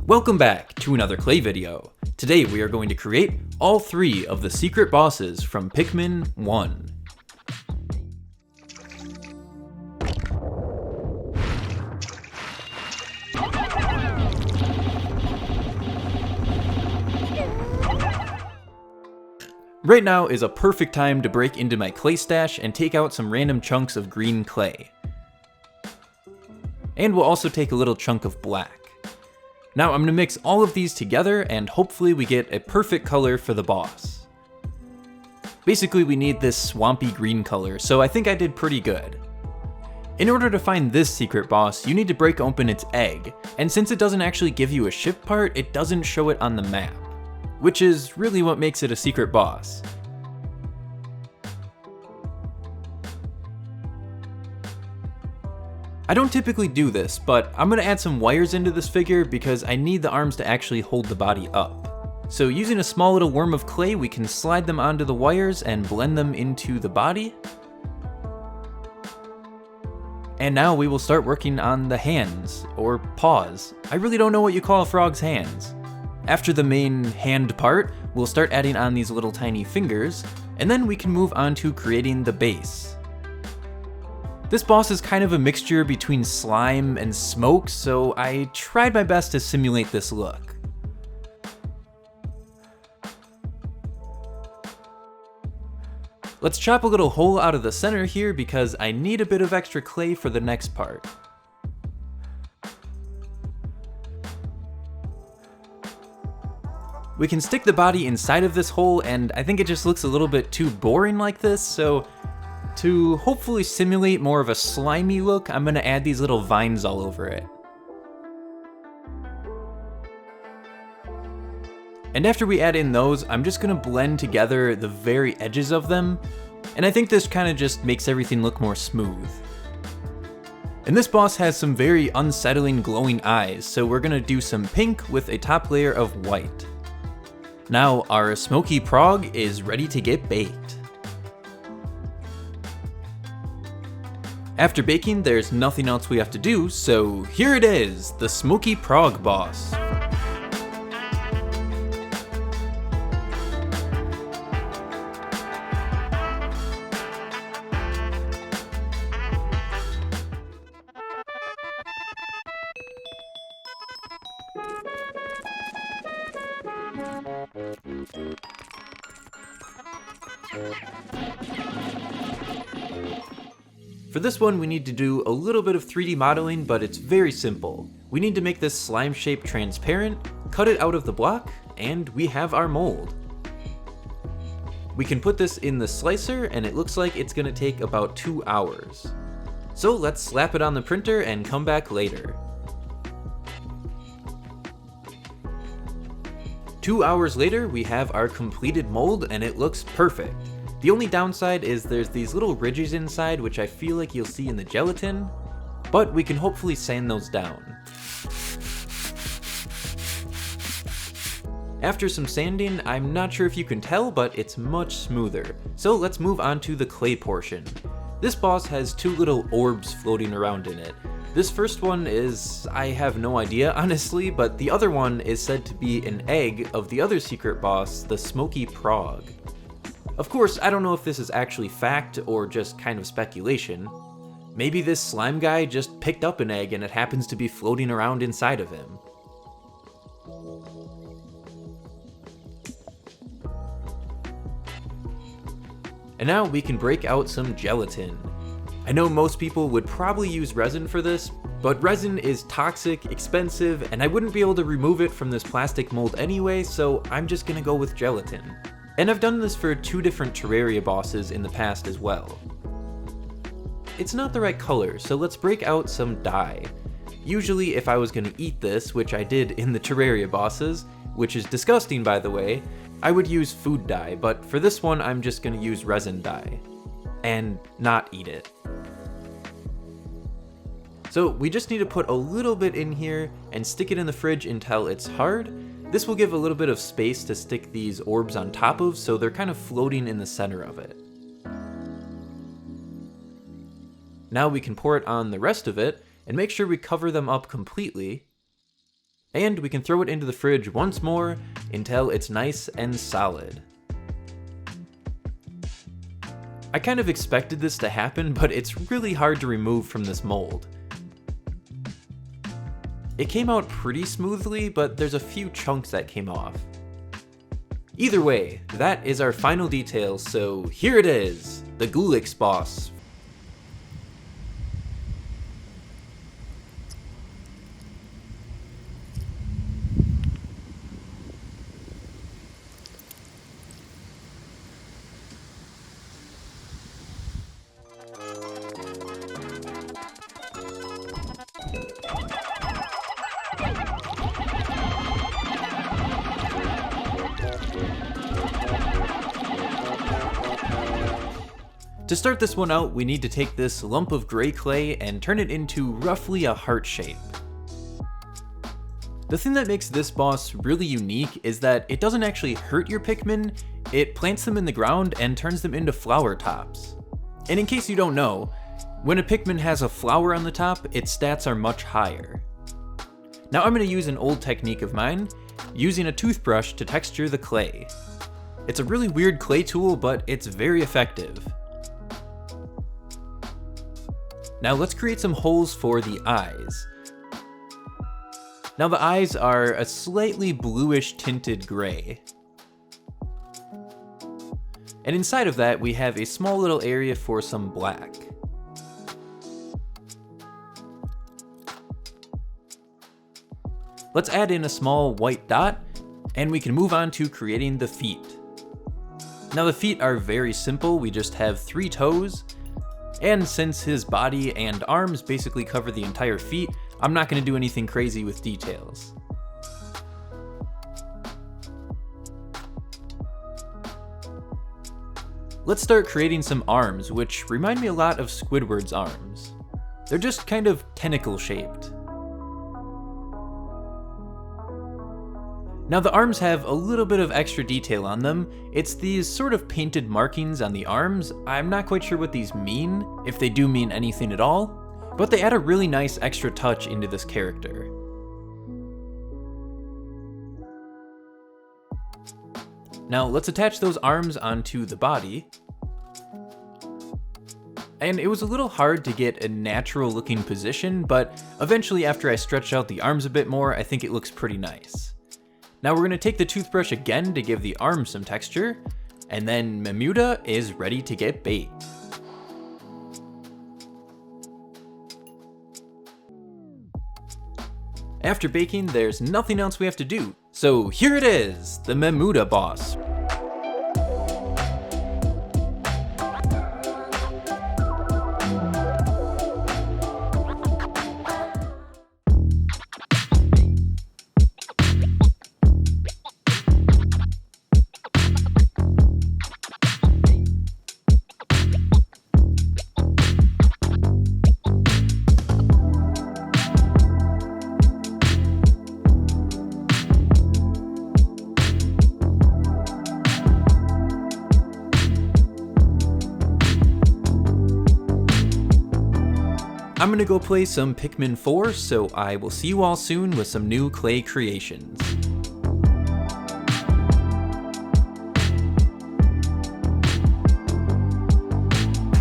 Welcome back to another clay video. Today we are going to create all 3 of the secret bosses from Pikmin 1. Right now is a perfect time to break into my clay stash and take out some random chunks of green clay. And we'll also take a little chunk of black. Now I'm going to mix all of these together and hopefully we get a perfect color for the boss. Basically we need this swampy green color, so I think I did pretty good. In order to find this secret boss, you need to break open its egg, and since it doesn't actually give you a ship part, it doesn't show it on the map, which is really what makes it a secret boss. I don't typically do this, but I'm going to add some wires into this figure because I need the arms to actually hold the body up. So using a small little worm of clay, we can slide them onto the wires and blend them into the body. And now we will start working on the hands, or paws. I really don't know what you call a frog's hands. After the main hand part, we'll start adding on these little tiny fingers, and then we can move on to creating the base. This boss is kind of a mixture between slime and smoke, so I tried my best to simulate this look. Let's chop a little hole out of the center here because I need a bit of extra clay for the next part. We can stick the body inside of this hole, and I think it just looks a little bit too boring like this, so to hopefully simulate more of a slimy look, I'm going to add these little vines all over it. And after we add in those, I'm just going to blend together the very edges of them, and I think this kind of just makes everything look more smooth. And this boss has some very unsettling glowing eyes, so we're going to do some pink with a top layer of white. Now our Smoky Progg is ready to get baked. After baking, there's nothing else we have to do, so here it is, the Smoky Progg boss. For this one, we need to do a little bit of 3D modeling, but it's very simple. We need to make this slime shape transparent, cut it out of the block, and we have our mold. We can put this in the slicer, and it looks like it's going to take about 2 hours. So let's slap it on the printer and come back later. 2 hours later, we have our completed mold, and it looks perfect. The only downside is there's these little ridges inside, which I feel like you'll see in the gelatin, but we can hopefully sand those down. After some sanding, I'm not sure if you can tell, but it's much smoother. So let's move on to the clay portion. This boss has 2 little orbs floating around in it. This first one is, I have no idea honestly, but the other one is said to be an egg of the other secret boss, the Smoky Progg. Of course, I don't know if this is actually fact or just kind of speculation. Maybe this slime guy just picked up an egg and it happens to be floating around inside of him. And now we can break out some gelatin. I know most people would probably use resin for this, but resin is toxic, expensive, and I wouldn't be able to remove it from this plastic mold anyway, so I'm just gonna go with gelatin. And I've done this for 2 different Terraria bosses in the past as well. It's not the right color, so let's break out some dye. Usually if I was going to eat this, which I did in the Terraria bosses, which is disgusting by the way, I would use food dye, but for this one I'm just going to use resin dye. And not eat it. So we just need to put a little bit in here and stick it in the fridge until it's hard. This will give a little bit of space to stick these orbs on top of, so they're kind of floating in the center of it. Now we can pour it on the rest of it, and make sure we cover them up completely. And we can throw it into the fridge once more until it's nice and solid. I kind of expected this to happen, but it's really hard to remove from this mold. It came out pretty smoothly, but there's a few chunks that came off. Either way, that is our final detail, so here it is, the Goolix boss. To start this one out, we need to take this lump of gray clay and turn it into roughly a heart shape. The thing that makes this boss really unique is that it doesn't actually hurt your Pikmin, it plants them in the ground and turns them into flower tops. And in case you don't know, when a Pikmin has a flower on the top, its stats are much higher. Now I'm going to use an old technique of mine, using a toothbrush to texture the clay. It's a really weird clay tool, but it's very effective. Now let's create some holes for the eyes. Now the eyes are a slightly bluish tinted gray. And inside of that we have a small little area for some black. Let's add in a small white dot, and we can move on to creating the feet. Now the feet are very simple, we just have 3 toes. And since his body and arms basically cover the entire feet, I'm not going to do anything crazy with details. Let's start creating some arms, which remind me a lot of Squidward's arms. They're just kind of tentacle shaped. Now the arms have a little bit of extra detail on them. It's these sort of painted markings on the arms. I'm not quite sure what these mean, if they do mean anything at all, but they add a really nice extra touch into this character. Now let's attach those arms onto the body. And it was a little hard to get a natural looking position, but eventually after I stretched out the arms a bit more, I think it looks pretty nice. Now we're going to take the toothbrush again to give the arms some texture, and then Mamuta is ready to get baked. After baking, there's nothing else we have to do, so here it is, the Mamuta boss. I'm gonna go play some Pikmin 4, so I will see you all soon with some new clay creations.